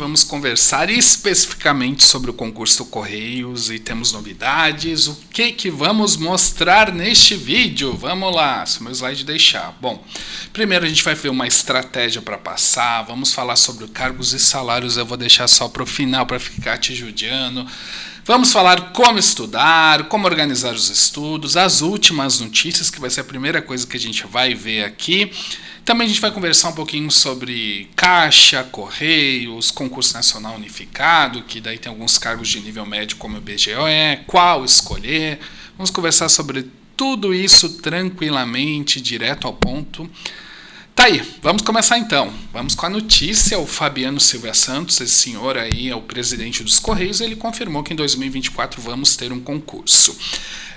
Vamos conversar especificamente sobre o concurso Correios e temos novidades. O que vamos mostrar neste vídeo? Vamos lá, se o meu slide deixar. Bom, primeiro a gente vai ver uma estratégia para passar, vamos falar sobre cargos e salários, eu vou deixar só para o final para ficar te judiando. Vamos falar como estudar, como organizar os estudos, as últimas notícias, que vai ser a primeira coisa que a gente vai ver aqui. Também a gente vai conversar um pouquinho sobre Caixa, Correios, Concurso Nacional Unificado, que daí tem alguns cargos de nível médio como o BGE, qual escolher. Vamos conversar sobre tudo isso tranquilamente, direto ao ponto. Tá aí, vamos começar então. Vamos com a notícia. O Fabiano Silva Santos, esse senhor aí é o presidente dos Correios, ele confirmou que em 2024 vamos ter um concurso.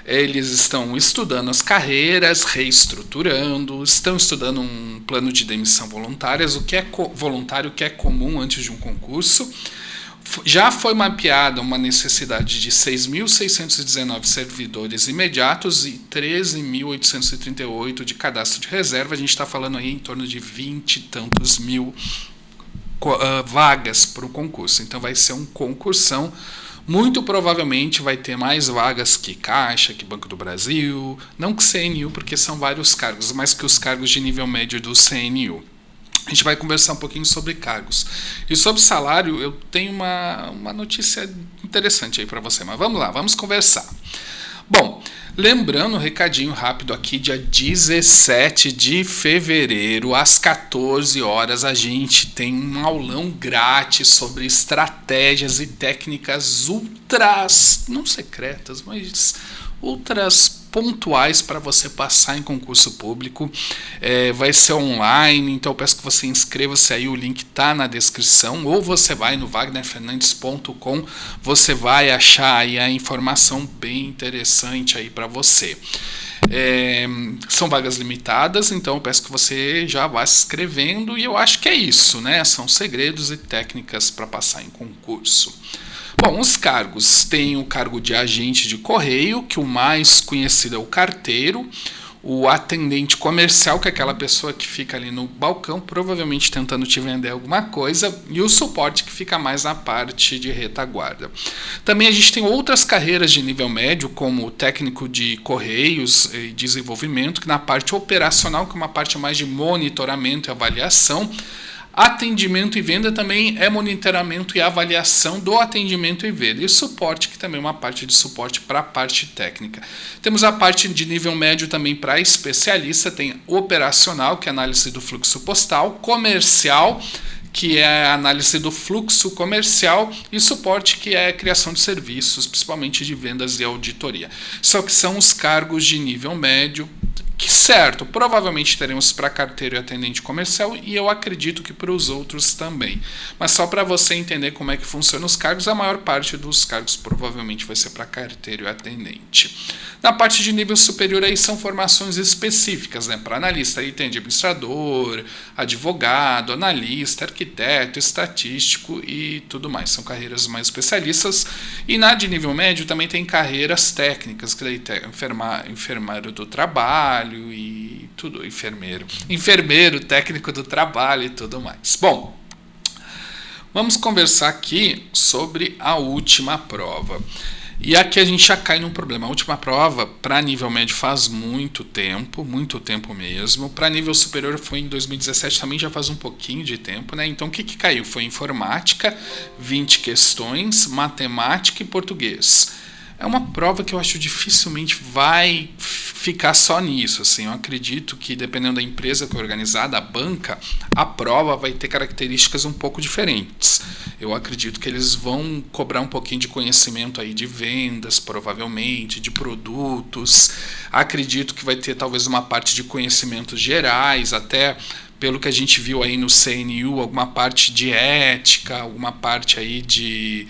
Eles estão estudando as carreiras, reestruturando, estão estudando um plano de demissão voluntárias, o que é voluntário, o que é comum antes de um concurso. Já foi mapeada uma necessidade de 6.619 servidores imediatos e 13.838 de cadastro de reserva. A gente está falando aí em torno de 20 e tantos mil vagas para o concurso. Então vai ser um concursão. Muito provavelmente vai ter mais vagas que Caixa, que Banco do Brasil, não que CNU, porque são vários cargos, mas que os cargos de nível médio do CNU. A gente vai conversar um pouquinho sobre cargos. E sobre salário, eu tenho uma notícia interessante aí para você, mas vamos lá, vamos conversar. Bom, lembrando um recadinho rápido aqui, dia 17 de fevereiro, às 14 horas, a gente tem um aulão grátis sobre estratégias e técnicas ultras, não secretas, mas ultras pontuais para você passar em concurso público. Vai ser online, então eu peço que você inscreva-se aí, o link está na descrição, ou você vai no wagnerfernandes.com, você vai achar aí a informação bem interessante aí para você. São vagas limitadas, então eu peço que você já vá se inscrevendo, e eu acho que é isso, né? São segredos e técnicas para passar em concurso. Bom, os cargos, tem o cargo de agente de correio, que o mais conhecido é o carteiro, o atendente comercial, que é aquela pessoa que fica ali no balcão, provavelmente tentando te vender alguma coisa, e o suporte, que fica mais na parte de retaguarda. Também a gente tem outras carreiras de nível médio, como o técnico de correios e desenvolvimento, que na parte operacional, que é uma parte mais de monitoramento e avaliação. Atendimento e venda também é monitoramento e avaliação do atendimento e venda. E suporte, que também é uma parte de suporte para a parte técnica. Temos a parte de nível médio também para especialista, tem operacional, que é análise do fluxo postal, comercial, que é a análise do fluxo comercial, e suporte, que é a criação de serviços, principalmente de vendas e auditoria. Só que são os cargos de nível médio, que certo, provavelmente teremos para carteiro e atendente comercial, e eu acredito que para os outros também. Mas só para você entender como é que funcionam os cargos, a maior parte dos cargos provavelmente vai ser para carteiro e atendente. Na parte de nível superior aí são formações específicas, né? Para analista aí tem administrador, advogado, analista, arquiteto, estatístico e tudo mais. São carreiras mais especialistas. E na de nível médio também tem carreiras técnicas, que daí tem enfermeiro do trabalho e tudo, enfermeiro, técnico do trabalho e tudo mais. Bom, vamos conversar aqui sobre a última prova. E aqui a gente já cai num problema. A última prova, para nível médio, faz muito tempo mesmo. Para nível superior foi em 2017, também já faz um pouquinho de tempo, né? Então o que caiu? Foi informática, 20 questões, matemática e português. É uma prova que eu acho dificilmente vai ficar só nisso. Assim, eu acredito que, dependendo da empresa que é organizada, a banca, a prova vai ter características um pouco diferentes. Eu acredito que eles vão cobrar um pouquinho de conhecimento aí de vendas, provavelmente, de produtos. Acredito que vai ter talvez uma parte de conhecimentos gerais, até pelo que a gente viu aí no CNU, alguma parte de ética, alguma parte aí de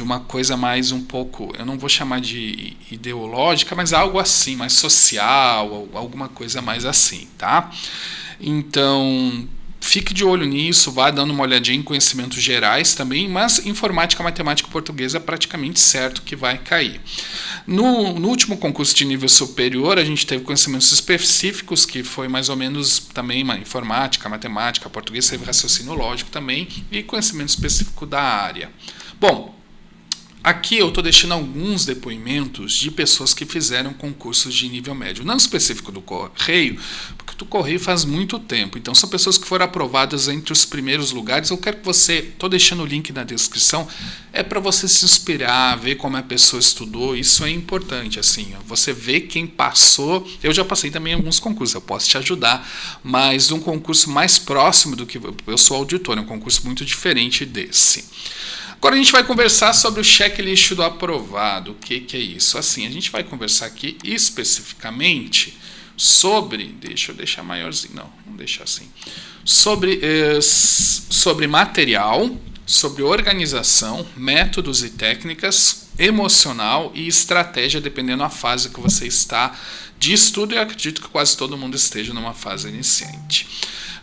uma coisa mais um pouco, eu não vou chamar de ideológica, mas algo assim, mais social, alguma coisa mais assim, tá? Então, fique de olho nisso, vá dando uma olhadinha em conhecimentos gerais também, mas informática, matemática e português é praticamente certo que vai cair. No último concurso de nível superior, a gente teve conhecimentos específicos, que foi mais ou menos também informática, matemática, português, teve raciocínio lógico também, e conhecimento específico da área. Bom, aqui eu estou deixando alguns depoimentos de pessoas que fizeram concursos de nível médio, não específico do Correio, porque do Correio faz muito tempo. Então são pessoas que foram aprovadas entre os primeiros lugares. Eu quero que você, estou deixando o link na descrição, é para você se inspirar, ver como a pessoa estudou. Isso é importante, assim, você vê quem passou. Eu já passei também em alguns concursos, eu posso te ajudar, mas um concurso mais próximo do que eu sou auditor, é um concurso muito diferente desse. Agora a gente vai conversar sobre o checklist do aprovado. O que é isso? Assim, a gente vai conversar aqui especificamente sobre... Deixa eu deixar maiorzinho. Não, vamos deixar assim. Sobre material, sobre organização, métodos e técnicas, emocional e estratégia, dependendo da fase que você está de estudo. Eu acredito que quase todo mundo esteja numa fase iniciante.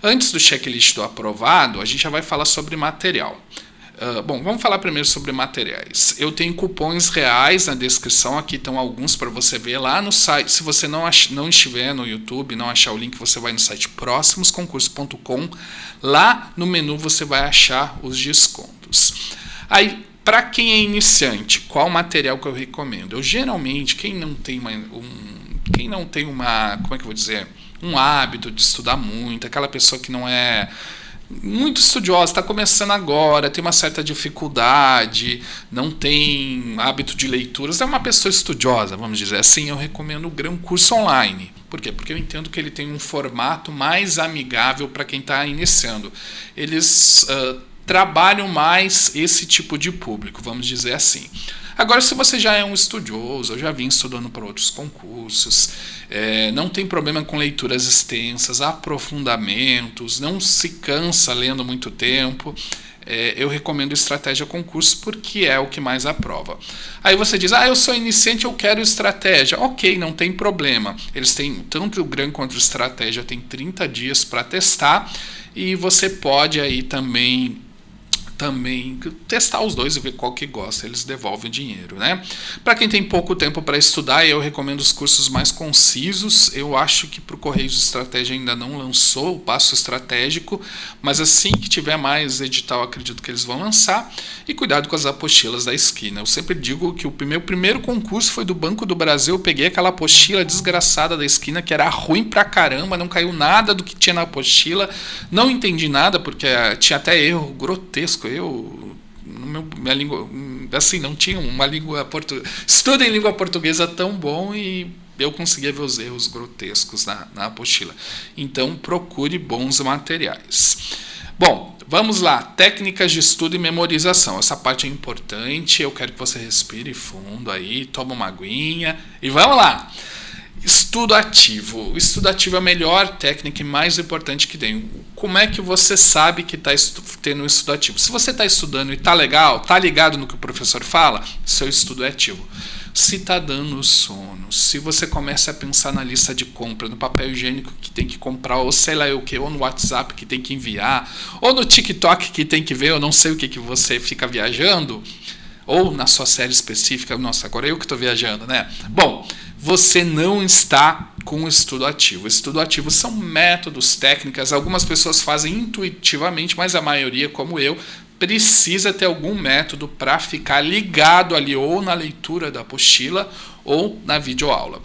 Antes do checklist do aprovado, a gente já vai falar sobre material. Bom, vamos falar primeiro sobre materiais. Eu tenho cupons reais na descrição, aqui estão alguns para você ver lá no site. Se você não estiver no YouTube, não achar o link, você vai no site próximosconcursos.com. Lá no menu você vai achar os descontos. Aí, para quem é iniciante, qual material que eu recomendo? Eu geralmente, quem não tem uma, como é que eu vou dizer, um hábito de estudar muito, aquela pessoa que não é muito estudiosa, está começando agora, tem uma certa dificuldade, não tem hábito de leituras, é uma pessoa estudiosa, vamos dizer assim, eu recomendo um curso online. Por quê? Porque eu entendo que ele tem um formato mais amigável para quem está iniciando. Eles trabalham mais esse tipo de público, vamos dizer assim. Agora, se você já é um estudioso, eu já vim estudando para outros concursos, não tem problema com leituras extensas, aprofundamentos, não se cansa lendo muito tempo, eu recomendo Estratégia Concurso porque é o que mais aprova. Aí você diz, eu sou iniciante, eu quero Estratégia. Ok, não tem problema. Eles têm, tanto o GRAN quanto o Estratégia, tem 30 dias para testar e você pode aí também testar os dois e ver qual que gosta, eles devolvem o dinheiro, né? Para quem tem pouco tempo para estudar, eu recomendo os cursos mais concisos. Eu acho que para o Correios de Estratégia ainda não lançou o passo estratégico, mas assim que tiver mais edital, acredito que eles vão lançar. E cuidado com as apostilas da esquina. Eu sempre digo que o meu primeiro concurso foi do Banco do Brasil. Eu peguei aquela apostila desgraçada da esquina, que era ruim pra caramba, não caiu nada do que tinha na apostila, não entendi nada, porque tinha até erro grotesco. Minha língua, assim, não tinha uma língua portuguesa, estudo em língua portuguesa tão bom e eu conseguia ver os erros grotescos na apostila. Então, procure bons materiais. Bom, vamos lá. Técnicas de estudo e memorização. Essa parte é importante. Eu quero que você respire fundo aí, toma uma aguinha e vamos lá. Estudo ativo. O estudo ativo é a melhor técnica e mais importante que tem. Como é que você sabe que está tendo um estudo ativo? Se você está estudando e está legal, está ligado no que o professor fala, seu estudo é ativo. Se está dando sono, se você começa a pensar na lista de compra, no papel higiênico que tem que comprar, ou sei lá o que, ou no WhatsApp que tem que enviar, ou no TikTok que tem que ver, eu não sei o que você fica viajando, ou na sua série específica, nossa, agora eu que estou viajando, né? Bom, você não está com o estudo ativo. O estudo ativo são métodos, técnicas, algumas pessoas fazem intuitivamente, mas a maioria, como eu, precisa ter algum método para ficar ligado ali ou na leitura da apostila ou na videoaula.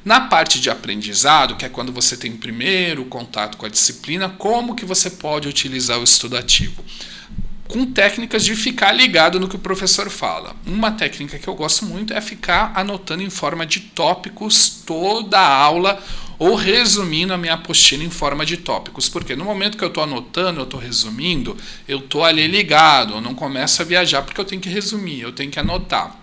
Na parte de aprendizado, que é quando você tem o primeiro contato com a disciplina, como que você pode utilizar o estudo ativo? Com técnicas de ficar ligado no que o professor fala. Uma técnica que eu gosto muito é ficar anotando em forma de tópicos toda a aula ou resumindo a minha apostila em forma de tópicos. Porque no momento que eu estou anotando, eu estou resumindo, eu estou ali ligado, eu não começo a viajar porque eu tenho que resumir, eu tenho que anotar.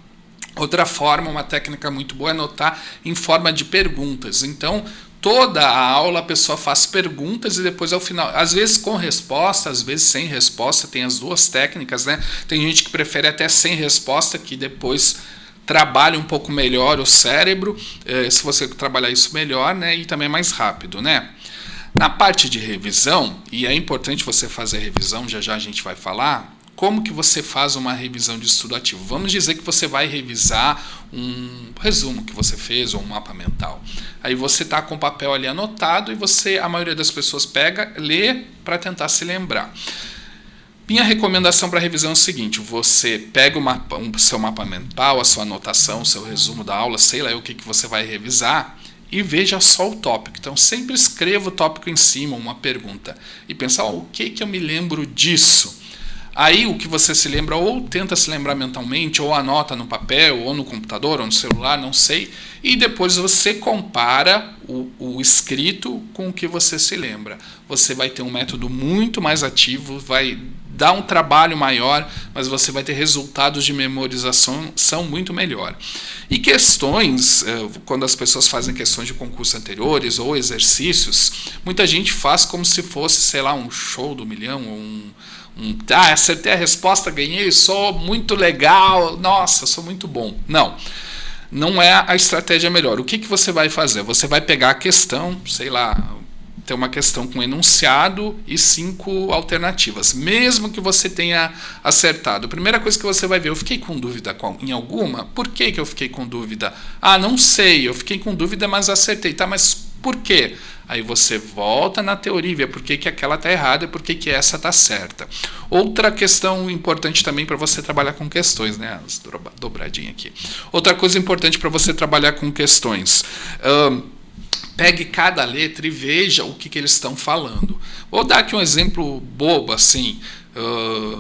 Outra forma, uma técnica muito boa é anotar em forma de perguntas. Então, toda a aula a pessoa faz perguntas e depois ao final, às vezes com resposta, às vezes sem resposta, tem as duas técnicas, né? Tem gente que prefere até sem resposta, que depois trabalha um pouco melhor o cérebro, se você trabalhar isso melhor, né? E também é mais rápido, né? Na parte de revisão, e é importante você fazer revisão, já já a gente vai falar, como que você faz uma revisão de estudo ativo? Vamos dizer que você vai revisar um resumo que você fez ou um mapa mental. Aí você está com o papel ali anotado e a maioria das pessoas pega, lê para tentar se lembrar. Minha recomendação para revisão é o seguinte: você pega o seu mapa mental, a sua anotação, o seu resumo da aula, sei lá o que você vai revisar, e veja só o tópico. Então sempre escreva o tópico em cima, uma pergunta, e pensa, o que eu me lembro disso? Aí o que você se lembra, ou tenta se lembrar mentalmente, ou anota no papel, ou no computador, ou no celular, não sei, e depois você compara o escrito com o que você se lembra. Você vai ter um método muito mais ativo, vai dar um trabalho maior, mas você vai ter resultados de memorização muito melhor. E questões, quando as pessoas fazem questões de concursos anteriores ou exercícios, muita gente faz como se fosse, sei lá, um show do milhão, ou acertei a resposta, ganhei, sou muito legal, nossa, sou muito bom. Não é a estratégia melhor. O que você vai fazer? Você vai pegar a questão, sei lá, ter uma questão com enunciado e 5 alternativas, mesmo que você tenha acertado. A primeira coisa que você vai ver, eu fiquei com dúvida em alguma? Por que eu fiquei com dúvida? Não sei, eu fiquei com dúvida, mas acertei. Tá, mas por quê? Aí você volta na teoria e vê por que aquela está errada e por que essa está certa. Outra questão importante também para você trabalhar com questões, né? As dobradinhas aqui. Outra coisa importante para você trabalhar com questões. Pegue cada letra e veja o que eles estão falando. Vou dar aqui um exemplo bobo, assim.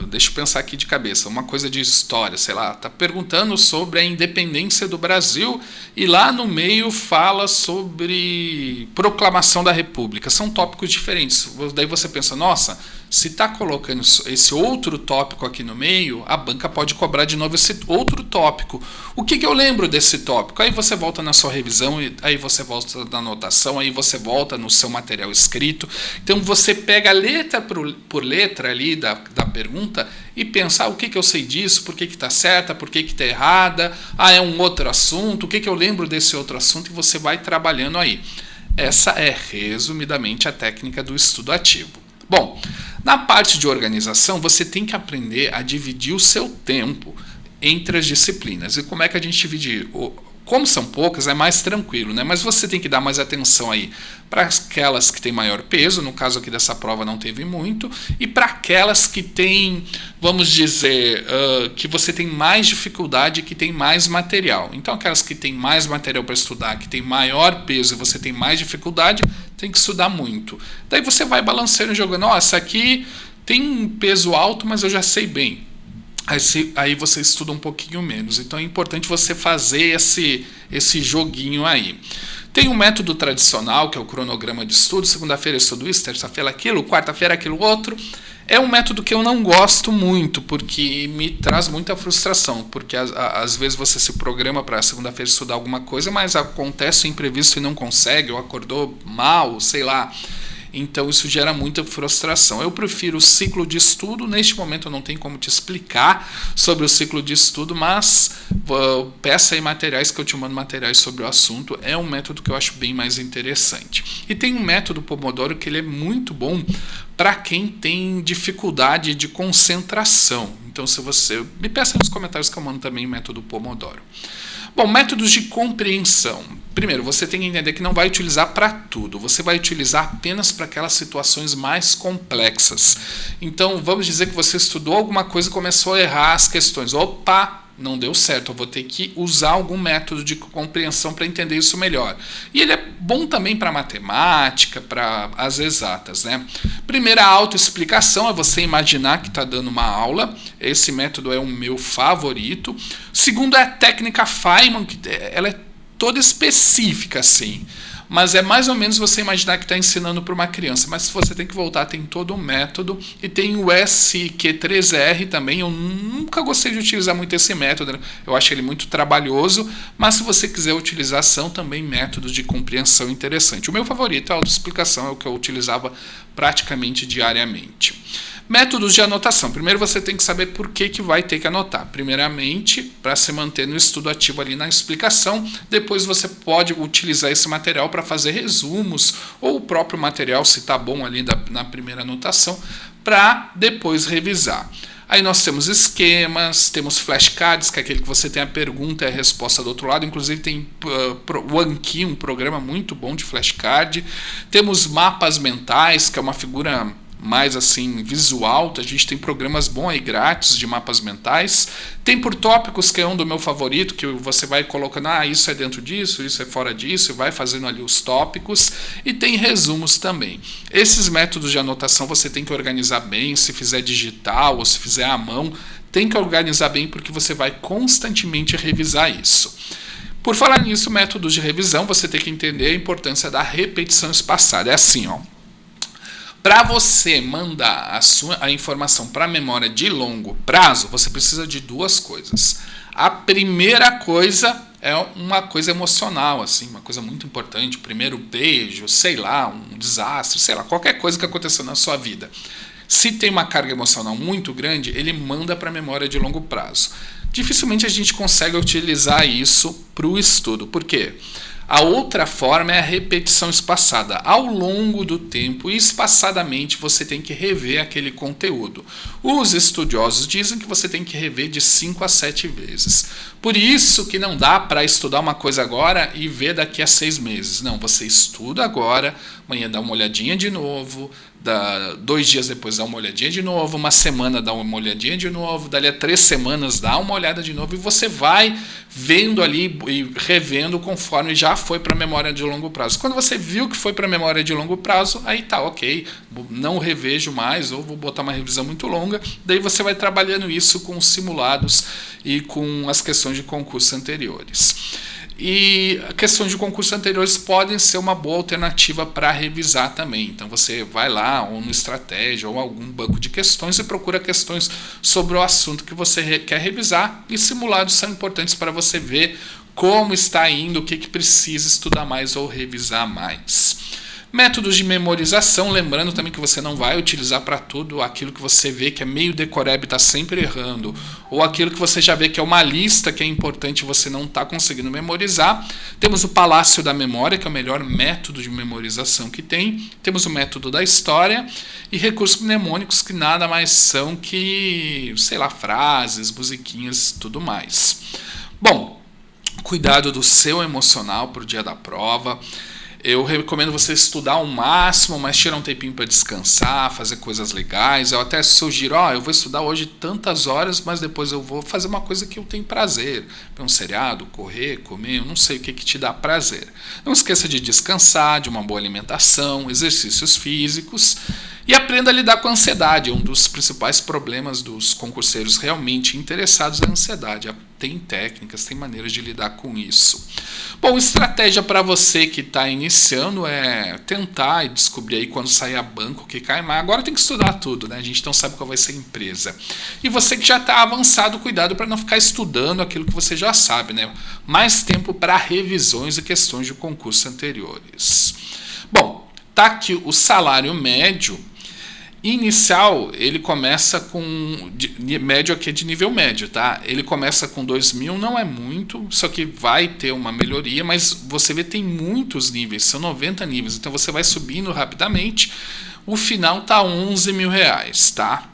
Deixa eu pensar aqui de cabeça. Uma coisa de história, sei lá. Está perguntando sobre a independência do Brasil e lá no meio fala sobre proclamação da República. São tópicos diferentes. Daí você pensa, nossa, se está colocando esse outro tópico aqui no meio, a banca pode cobrar de novo esse outro tópico. O que eu lembro desse tópico? Aí você volta na sua revisão, aí você volta na anotação, aí você volta no seu material escrito. Então você pega letra por letra ali da pergunta e pensa, o que eu sei disso, por que está certa, por que está errada, é um outro assunto, o que eu lembro desse outro assunto, e você vai trabalhando aí. Essa é, resumidamente, a técnica do estudo ativo. Bom, na parte de organização, você tem que aprender a dividir o seu tempo entre as disciplinas. E como é que a gente divide? Como são poucas, é mais tranquilo, né? Mas você tem que dar mais atenção aí para aquelas que têm maior peso, no caso aqui dessa prova não teve muito, e para aquelas que têm, vamos dizer, que você tem mais dificuldade, que tem mais material. Então aquelas que têm mais material para estudar, que tem maior peso e você tem mais dificuldade, tem que estudar muito. Daí você vai balanceando e jogando, essa aqui tem um peso alto, mas eu já sei bem. Aí você estuda um pouquinho menos. Então é importante você fazer esse joguinho aí. Tem um método tradicional, que é o cronograma de estudo. Segunda-feira eu estudo isso, terça-feira aquilo, quarta-feira aquilo outro. É um método que eu não gosto muito, porque me traz muita frustração. Porque às vezes você se programa para segunda-feira estudar alguma coisa, mas acontece o imprevisto e não consegue, ou acordou mal, sei lá. Então isso gera muita frustração. Eu prefiro o ciclo de estudo. Neste momento eu não tenho como te explicar sobre o ciclo de estudo, mas peça aí materiais que eu te mando materiais sobre o assunto. É um método que eu acho bem mais interessante. E tem um método Pomodoro que ele é muito bom para quem tem dificuldade de concentração. Então se você me peça nos comentários que eu mando também o método Pomodoro. Bom, métodos de compreensão. Primeiro, você tem que entender que não vai utilizar para tudo. Você vai utilizar apenas para aquelas situações mais complexas. Então, vamos dizer que você estudou alguma coisa e começou a errar as questões. Opa, não deu certo. Eu vou ter que usar algum método de compreensão para entender isso melhor. E ele é bom também para matemática, para as exatas, né? Primeira autoexplicação é você imaginar que está dando uma aula. Esse método é o meu favorito. Segundo é a técnica Feynman, que ela é toda específica, assim. Mas é mais ou menos você imaginar que está ensinando para uma criança. Mas se você tem que voltar, tem todo um método. E tem o SQ3R também. Eu nunca gostei de utilizar muito esse método. Eu acho ele muito trabalhoso. Mas se você quiser utilizar, são também métodos de compreensão interessante. O meu favorito é a autoexplicação, é o que eu utilizava praticamente diariamente. Métodos de anotação. Primeiro você tem que saber por que vai ter que anotar. Primeiramente, para se manter no estudo ativo ali na explicação. Depois você pode utilizar esse material para fazer resumos, ou o próprio material, se está bom ali na primeira anotação, para depois revisar. Aí nós temos esquemas, temos flashcards, que é aquele que você tem a pergunta e a resposta do outro lado. Inclusive tem o Anki, um programa muito bom de flashcard. Temos mapas mentais, que é uma figura mais assim visual. A gente tem programas bons aí grátis de mapas mentais. Tem por tópicos, que é um do meu favorito, que você vai colocando, isso é dentro disso, isso é fora disso, e vai fazendo ali os tópicos. E tem resumos também. Esses métodos de anotação você tem que organizar bem. Se fizer digital ou se fizer à mão, tem que organizar bem, porque você vai constantemente revisar isso. Por falar nisso, métodos de revisão, você tem que entender a importância da repetição espaçada. É assim, para você mandar a informação para a memória de longo prazo, você precisa de duas coisas. A primeira coisa é uma coisa emocional, assim, uma coisa muito importante. O primeiro beijo, sei lá, um desastre, sei lá, qualquer coisa que aconteceu na sua vida. Se tem uma carga emocional muito grande, ele manda para a memória de longo prazo. Dificilmente a gente consegue utilizar isso para o estudo. Por quê? A outra forma é a repetição espaçada. Ao longo do tempo, espaçadamente, você tem que rever aquele conteúdo. Os estudiosos dizem que você tem que rever de 5 a 7 vezes. Por isso que não dá para estudar uma coisa agora e ver daqui a 6 meses. Não, você estuda agora, amanhã dá uma olhadinha de novo, 2 dias depois dá uma olhadinha de novo, uma semana dá uma olhadinha de novo, dali a 3 semanas dá uma olhada de novo, e você vai vendo ali e revendo conforme já foi para a memória de longo prazo. Quando você viu que foi para a memória de longo prazo, aí tá, ok, não revejo mais, ou vou botar uma revisão muito longa. Daí você vai trabalhando isso com os simulados e com as questões de concurso anteriores. E questões de concurso anteriores podem ser uma boa alternativa para revisar também. Então você vai lá, ou no Estratégia, ou algum banco de questões, e procura questões sobre o assunto que você quer revisar. E simulados são importantes para você ver como está indo, o que precisa estudar mais ou revisar mais. Métodos de memorização, lembrando também que você não vai utilizar para tudo aquilo que você vê que é meio decoreba e está sempre errando, ou aquilo que você já vê que é uma lista que é importante e você não está conseguindo memorizar. Temos o Palácio da Memória, que é o melhor método de memorização que tem. Temos o método da história e recursos mnemônicos, que nada mais são que, sei lá, frases, musiquinhas, tudo mais. Bom, cuidado do seu emocional para o dia da prova. Eu recomendo você estudar ao máximo, mas tirar um tempinho para descansar, fazer coisas legais. Eu até sugiro, eu vou estudar hoje tantas horas, mas depois eu vou fazer uma coisa que eu tenho prazer. Ver um seriado, correr, comer, eu não sei o que te dá prazer. Não esqueça de descansar, de uma boa alimentação, exercícios físicos. E aprenda a lidar com a ansiedade. Um dos principais problemas dos concurseiros realmente interessados é a ansiedade. Tem técnicas, tem maneiras de lidar com isso. Bom, estratégia para você que está iniciando é tentar e descobrir aí quando sair a banco que cai, mas agora tem que estudar tudo, né? A gente não sabe qual vai ser a empresa. E você que já está avançado, cuidado para não ficar estudando aquilo que você já sabe, né? Mais tempo para revisões e questões de concurso anteriores. Bom, tá aqui o salário médio. Inicial, ele começa com médio aqui de nível médio, tá? Ele começa com 2.000, não é muito, só que vai ter uma melhoria, mas você vê tem muitos níveis, são 90 níveis, então você vai subindo rapidamente. O final tá R$11.000, tá?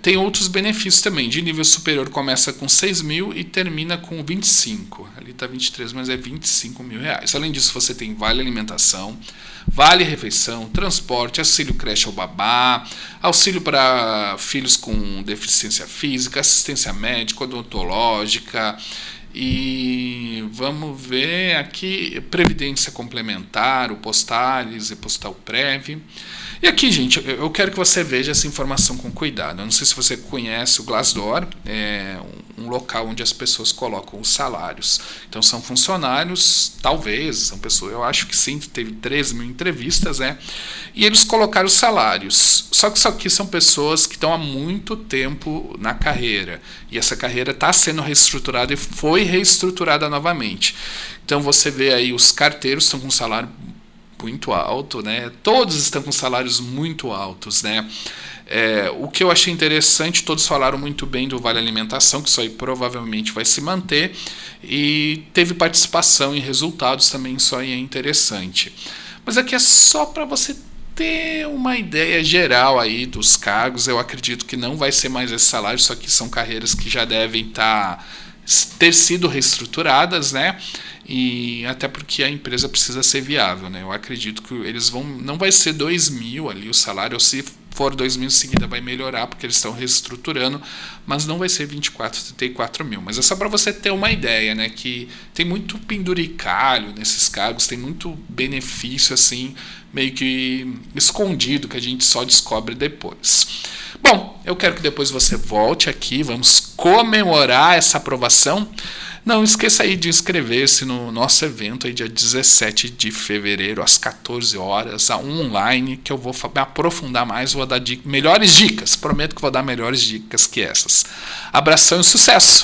Tem outros benefícios também. De nível superior começa com 6.000 e termina com 25. Ali está 23, mas é R$25.000. Além disso, você tem vale alimentação, vale refeição, transporte, auxílio creche ao babá, auxílio para filhos com deficiência física, assistência médica, odontológica. E vamos ver aqui, previdência complementar, o Postales e Postal Prev. E aqui, gente, eu quero que você veja essa informação com cuidado. Eu não sei se você conhece o Glassdoor, é um local onde as pessoas colocam os salários. Então são funcionários, talvez, são pessoas, eu acho que sim, teve 13.000 entrevistas, né? E eles colocaram os salários. Só que isso aqui são pessoas que estão há muito tempo na carreira. E essa carreira está sendo reestruturada e foi reestruturada novamente. Então você vê aí os carteiros estão com um salário muito alto, né? Todos estão com salários muito altos, né? O que eu achei interessante, todos falaram muito bem do Vale Alimentação, que isso aí provavelmente vai se manter, e teve participação em resultados também, isso aí é interessante. Mas aqui é só para você ter uma ideia geral aí dos cargos. Eu acredito que não vai ser mais esse salário, só que são carreiras que já devem ter sido reestruturadas, né? E até porque a empresa precisa ser viável, né? Eu acredito que eles não vai ser 2.000 ali o salário, ou se for 2.000 em seguida vai melhorar, porque eles estão reestruturando, mas não vai ser 24, 34 mil. Mas é só para você ter uma ideia, né? Que tem muito penduricalho nesses cargos, tem muito benefício assim, meio que escondido, que a gente só descobre depois. Bom, eu quero que depois você volte aqui, vamos comemorar essa aprovação. Não esqueça aí de inscrever-se no nosso evento aí dia 17 de fevereiro, às 14 horas, online, que eu vou me aprofundar mais, vou dar melhores dicas, prometo que vou dar melhores dicas que essas. Abração e sucesso!